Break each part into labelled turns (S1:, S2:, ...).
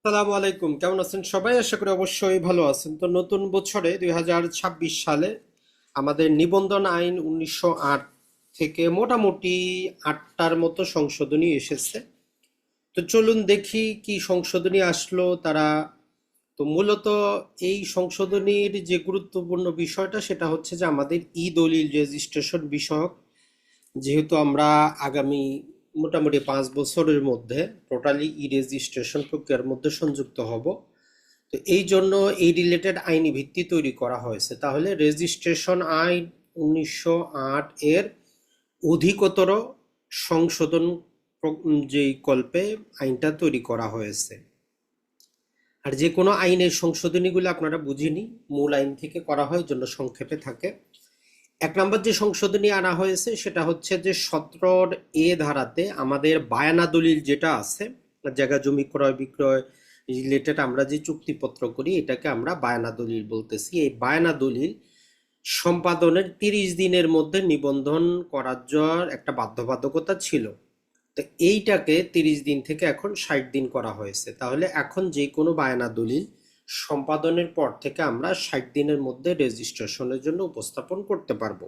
S1: সালামু আলাইকুম, কেমন আছেন সবাই? আশা করি অবশ্যই ভালো আছেন। তো নতুন বছরে 2026 সালে আমাদের নিবন্ধন আইন 1908 থেকে মোটামুটি 8টার মতো সংশোধনী এসেছে। তো চলুন দেখি কি সংশোধনী আসলো তারা। তো মূলত এই সংশোধনীর যে গুরুত্বপূর্ণ বিষয়টা সেটা হচ্ছে যে আমাদের ই দলিল রেজিস্ট্রেশন বিষয়ক, যেহেতু আমরা আগামী মোটামুটি 5 বছরের মধ্যে টোটালি ই রেজিস্ট্রেশন প্রক্রিয়ার মধ্যে সংযুক্ত হব। তো এই জন্য এই রিলেটেড আইনি ভিত্তি তৈরি করা হয়েছে। তাহলে রেজিস্ট্রেশন আইন 1908 এর অধিকতর সংশোধন যেই কল্পে আইনটা তৈরি করা হয়েছে। আর যে কোনো আইনের সংশোধনীগুলো আপনারা বুঝিনি, মূল আইন থেকে করা হয়, জন্য সংক্ষেপে থাকে। 1 নম্বর যে সংশোধনী আনা হয়েছে সেটা হচ্ছে যে 17 ধারাতে আমাদের বায়ানা দলিল যেটা আছে, জায়গা জমি ক্রয় বিক্রয় রিলেটেড আমরা যে চুক্তিপত্র করি এটাকে আমরা বায়ানা দলিল বলতেছি। এই বায়ানা দলিল সম্পাদনের 30 দিনের মধ্যে নিবন্ধন করার একটা বাধ্যবাধকতা ছিল। তো এইটাকে 30 দিন থেকে এখন 60 দিন করা হয়েছে। তাহলে এখন যে কোনো বায়ানা দলিল সম্পাদনের পর থেকে আমরা 60 দিনের মধ্যে রেজিস্ট্রেশনের জন্য উপস্থাপন করতে পারবো।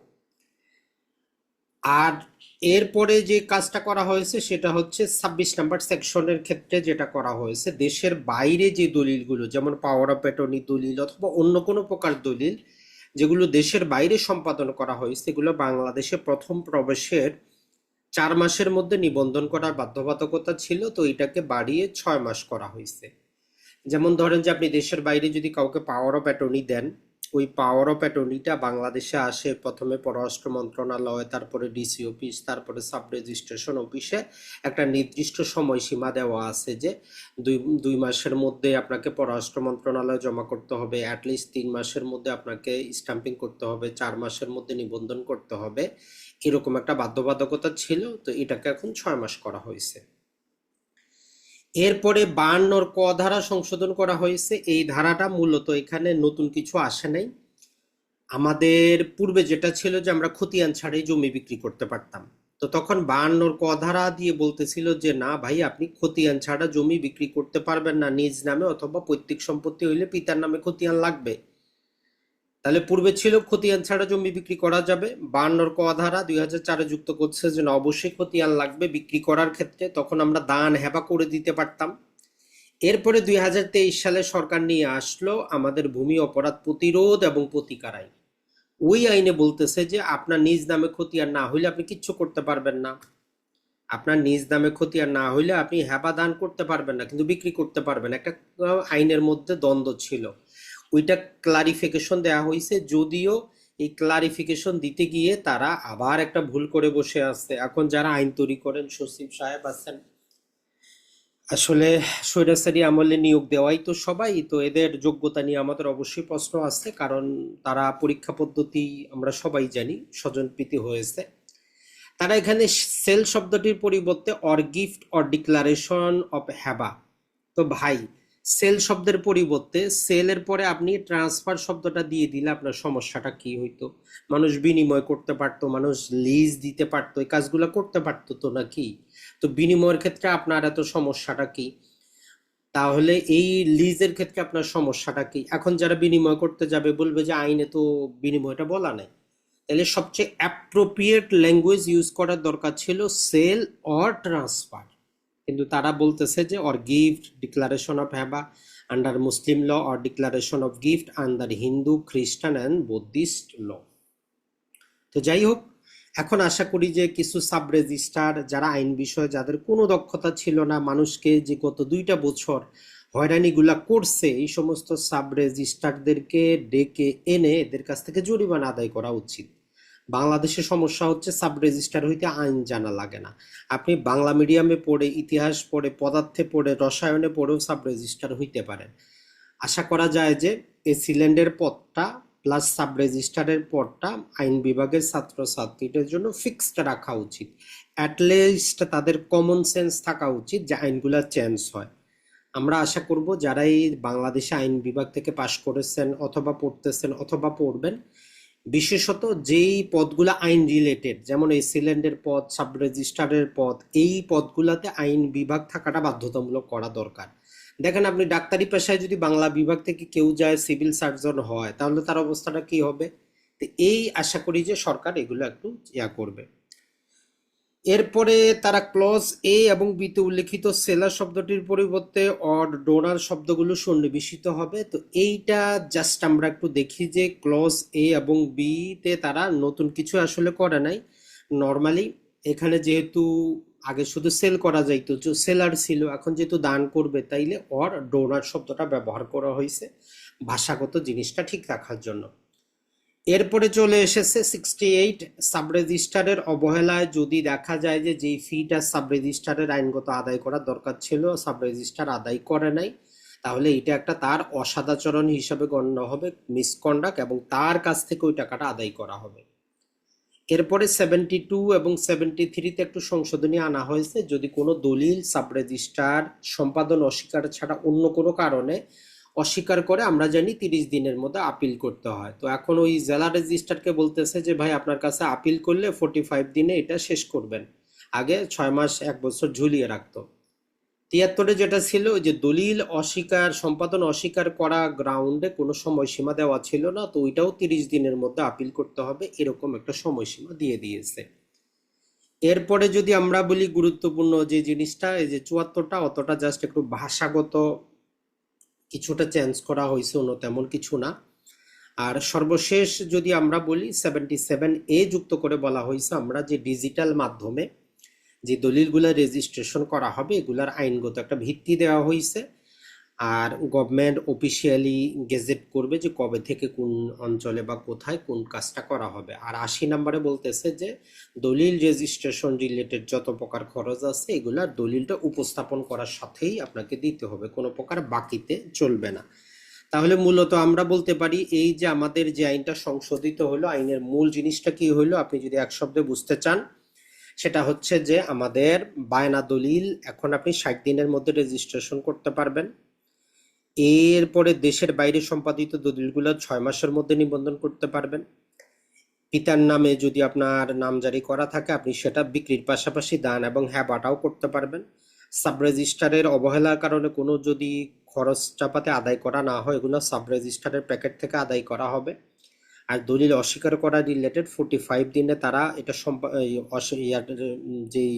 S1: আর এরপরে যে কাজটা করা হয়েছে সেটা হচ্ছে 26 নম্বর সেকশনের ক্ষেত্রে যেটা করা হয়েছে, দেশের বাইরে যে দলিলগুলো যেমন পাওয়ার অফ অ্যাটর্নি দলিল অথবা অন্য কোনো প্রকার দলিল যেগুলো দেশের বাইরে সম্পাদন করা হয়েছে, এগুলো বাংলাদেশে প্রথম প্রবেশের 4 মাসের মধ্যে নিবন্ধন করার বাধ্যবাধকতা ছিল। তো এটাকে বাড়িয়ে 6 মাস করা হয়েছে। যেমন ধরেন যে আপনি দেশের বাইরে যদি কাউকে পাওয়ার অফ অ্যাটর্নি দেন, ওই পাওয়ার অফ অ্যাটর্নিটা বাংলাদেশে আসে প্রথমে পররাষ্ট্র মন্ত্রণালয়, তারপরে ডিসি অফিস, তারপরে সাব রেজিস্ট্রেশন অফিসে একটা নির্দিষ্ট সময়সীমা দেওয়া আছে যে দুই দুই মাসের মধ্যে আপনাকে পররাষ্ট্র মন্ত্রণালয়ে জমা করতে হবে, অ্যাটলিস্ট 3 মাসের মধ্যে আপনাকে স্টাম্পিং করতে হবে, 4 মাসের মধ্যে নিবন্ধন করতে হবে, এরকম একটা বাধ্যবাধকতা ছিল। তো এটাকে এখন 6 মাস করা হয়েছে। এরপরে 52 ক ধারা সংশোধন করা হয়েছে। এই ধারাটা মূলত এখানে নতুন কিছু আসে নাই। আমাদের পূর্বে যেটা ছিল যে আমরা খতিয়ান ছাড়াই জমি বিক্রি করতে পারতাম। তো তখন 52 ক ধারা দিয়ে বলতেছিল যে না ভাই, আপনি খতিয়ান ছাড়া জমি বিক্রি করতে পারবেন না, নিজ নামে অথবা পৈতৃক সম্পত্তি হইলে পিতার নামে খতিয়ান লাগবে। তাহলে পূর্বে ছিল খতিয়ান ছাড়া জমি বিক্রি করা যাবে, 52 ক ধারা 2004-এ যুক্ত করছে যে না, অবশ্যই খতিয়ান লাগবে বিক্রি করার ক্ষেত্রে। তখন আমরা দান হেবা করে দিতে পারতাম। এরপরে 2023 সালে সরকার নিয়ে আসলো আমাদের ভূমি অপরাধ প্রতিরোধ এবং প্রতিকার আইন। ওই আইনে বলতেছে যে আপনার নিজ নামে খতিয়ান না হইলে আপনি কিচ্ছু করতে পারবেন না। আপনার নিজ নামে খতিয়ান না হইলে আপনি হেবা দান করতে পারবেন না, কিন্তু বিক্রি করতে পারবেন। একটা আইনের মধ্যে দ্বন্দ্ব ছিল, ওইটা ক্লারিফিকেশন দেওয়া হয়েছে। যদিও এই ক্লারিফিকেশন দিতে গিয়ে তারা আবার একটা ভুল করে বসে আছে। এখন যারা আইন তৈরি করেন, সচিব সাহেব আছেন, আসলে স্বৈরাচারী আমলে নিয়োগ দেওয়াই তো সবাই, তো এদের যোগ্যতা নিয়ে আমাদের অবশ্যই প্রশ্ন আছে। কারণ তারা পরীক্ষা পদ্ধতি আমরা সবাই জানি স্বজনপ্রীতি হয়েছে। তারা এখানে সেল শব্দটির পরিবর্তে or gift or declaration of হ্যাবা। তো ভাই, সেল শব্দের পরিবর্তে সেলের পরে আপনি ট্রান্সফার শব্দটা দিয়ে দিলে আপনার সমস্যাটা কি হইতো? মানুষ বিনিময় করতে পারতো, মানুষ লিজ দিতে পারতো, এই কাজগুলো করতে পারতো তো নাকি? তো বিনিময়ের ক্ষেত্রে আপনার এত সমস্যাটা কি? তাহলে এই লিজের ক্ষেত্রে আপনার সমস্যাটা কি? এখন যারা বিনিময় করতে যাবে বলবে যে আইনে তো বিনিময়টা বলা নাই। তাহলে সবচেয়ে অ্যাপ্রোপ্রিয়েট ল্যাঙ্গুয়েজ ইউজ করার দরকার ছিল সেল অর ট্রান্সফার। কিন্তু তারা বলতেছে যে অর গিফট ডিক্লারেশন অফ হ্যাবা under Muslim law or declaration of gift under Hindu খ্রিস্টান অ্যান্ড বৌদ্ধিস্ট ল। তো যাই হোক, এখন আশা করি যে কিছু সাব রেজিস্ট্রার যারা আইন বিষয়ে যাদের কোনো দক্ষতা ছিল না, মানুষকে যে গত 2টা বছর হয়রানিগুলা করছে, এই সমস্ত সাব রেজিস্ট্রারদেরকে ডেকে এনে এদের কাছ থেকে জরিমানা আদায় করা উচিত। বাংলাদেশে সমস্যা হচ্ছে সাব রেজিস্ট্রার হইতে আইন জানা লাগে না। আপনি বাংলা মিডিয়ামে পড়ে, ইতিহাস পড়ে, পদার্থে পড়ে, রসায়নে পড়েও সাব রেজিস্ট্রার হইতে পারেন। আশা করা যায় যে এসিল্যান্ডের পদটা প্লাস সাব রেজিস্ট্রারের পদটা আইন বিভাগের ছাত্রছাত্রীদের জন্য ফিক্সড রাখা উচিত। অ্যাটলিস্ট তাদের কমন সেন্স থাকা উচিত যে আইনগুলো চেঞ্জ হয়। আমরা আশা করব যারা এই বাংলাদেশে আইন বিভাগ থেকে পাশ করেছেন অথবা পড়তেছেন অথবা পড়বেন, বিশেষত যেই পদগুলো আইন রিলেটেড, যেমন এসিল্যান্ডের পদ, সাব রেজিস্ট্রারের পদ, এই পদগুলাতে আইন বিভাগ থাকাটা বাধ্যতামূলক করা দরকার। দেখেন, আপনি ডাক্তারি পেশায় যদি বাংলা বিভাগ থেকে কেউ যায় সিভিল সার্জন হয়, তাহলে তার অবস্থাটা কি হবে? তো এই আশা করি যে সরকার এগুলো একটু করবে। এরপরে তারা ক্লজ এ এবং বিতে উল্লেখিত সেলার শব্দটির পরিবর্তে অর ডোনার শব্দগুলো সন্নিবেশিত হবে। তো এইটা জাস্ট আমরা একটু দেখি যে ক্লজ এ এবং বি তে তারা নতুন কিছু আসলে করে নাই। নর্মালি এখানে যেহেতু আগে শুধু সেল করা যাইতো, সেলার ছিল, এখন যেহেতু দান করবে, তাইলে অর ডোনার শব্দটা ব্যবহার করা হয়েছে ভাষাগত জিনিসটা ঠিক রাখার জন্য। এরপরে চলে এসেছে 68, সাব রেজিস্ট্রারের অবহেলায় যদি দেখা যায় যে যেই ফিটা সাব রেজিস্ট্রারের আইনগত আদায় করার দরকার ছিল সাব রেজিস্ট্রার আদায় করে নাই, তাহলে এটা একটা তার অসদাচরণ হিসাবে গণ্য হবে, মিসকন্ডাক্ট, এবং তার কাছ থেকে ওই টাকাটা আদায় করা হবে। এরপরে 72 এবং 73-তে একটু সংশোধনী আনা হয়েছে। যদি কোনো দলিল সাব রেজিস্ট্রার সম্পাদন অস্বীকার ছাড়া অন্য কোনো কারণে অস্বীকার করে, আমরা জানি 30 দিনের মধ্যে আপিল করতে হয়। তো এখন ওই জেলা রেজিস্ট্রারকে বলতেছে যে ভাই, আপনার কাছে আপিল করলে 45 দিনে এটা শেষ করবেন, আগে 6 মাস 1 বছর ঝুলিয়ে রাখতো। 73-এ যেটা ছিল, যে দলিল অস্বীকার সম্পাদন অস্বীকার করা গ্রাউন্ডে কোনো সময়সীমা দেওয়া ছিল না, তো ওইটাও 30 দিনের মধ্যে আপিল করতে হবে, এরকম একটা সময়সীমা দিয়ে দিয়েছে। এরপরে যদি আমরা বলি গুরুত্বপূর্ণ যে জিনিসটা, এই যে 74টা, অতটা জাস্ট একটু ভাষাগত কিছুটা চেঞ্জ করা হয়েছে, অন্য তেমন কিছু না। আর সর্বশেষ যদি আমরা বলি 77A যুক্ত করে বলা হয়েছে আমরা যে ডিজিটাল মাধ্যমে যে দলিলগুলো রেজিস্ট্রেশন করা হবে, এগুলার আইনগত একটা ভিত্তি দেওয়া হয়েছে। আর গভর্নমেন্ট অফিসিয়ালি গেজেট করবে যে কবে থেকে কোন অঞ্চলে বা কোথায় কোন কাজটা করা হবে। আর 80 নম্বরে বলতেছে যে দলিল রেজিস্ট্রেশন রিলেটেড যত প্রকার খরচ আছে, এগুলার দলিলটা উপস্থাপন করার সাথেই আপনাকে দিতে হবে, কোনো প্রকার বাকিতে চলবে না। তাহলে মূলত আমরা বলতে পারি এই যে আমাদের যে আইনটা সংশোধিত হলো, আইনের মূল জিনিসটা কি হলো, আপনি যদি এক শব্দে বুঝতে চান, সেটা হচ্ছে যে আমাদের বায়না দলিল এখন আপনি 60 দিনের মধ্যে রেজিস্ট্রেশন করতে পারবেন। এরপরে দেশের বাইরে সম্পাদিত দলিলগুলো 6 মাসের মধ্যে নিবন্ধন করতে পারবেন। পিতার নামে যদি আপনার নামজারি করা থাকে, আপনি সেটা বিক্রির পাশাপাশি দান এবং হ্যাবাটাও করতে পারবেন। সাব রেজিস্ট্রারের অবহেলার কারণে কোনো যদি খরচ চাপাতে আদায় করা না হয়, এগুলো সাব রেজিস্ট্রারের প্যাকেট থেকে আদায় করা হবে। আর দলিল অস্বীকার করা রিলেটেড 45 দিনে তারা এটা যেই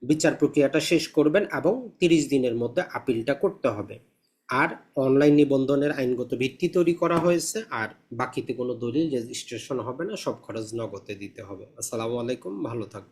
S1: বিচার প্রক্রিয়াটা শেষ করবেন, এবং 30 দিনের মধ্যে আপিলটা করতে হবে। আর অনলাইন নিবন্ধনের আইনগত ভিত্তি তৈরি করা হয়েছে। আর বাকিতে কোনো দলিল রেজিস্ট্রেশন হবে না, সব খরচ নগদে দিতে হবে। আসসালামু আলাইকুম, ভালো থাকবেন।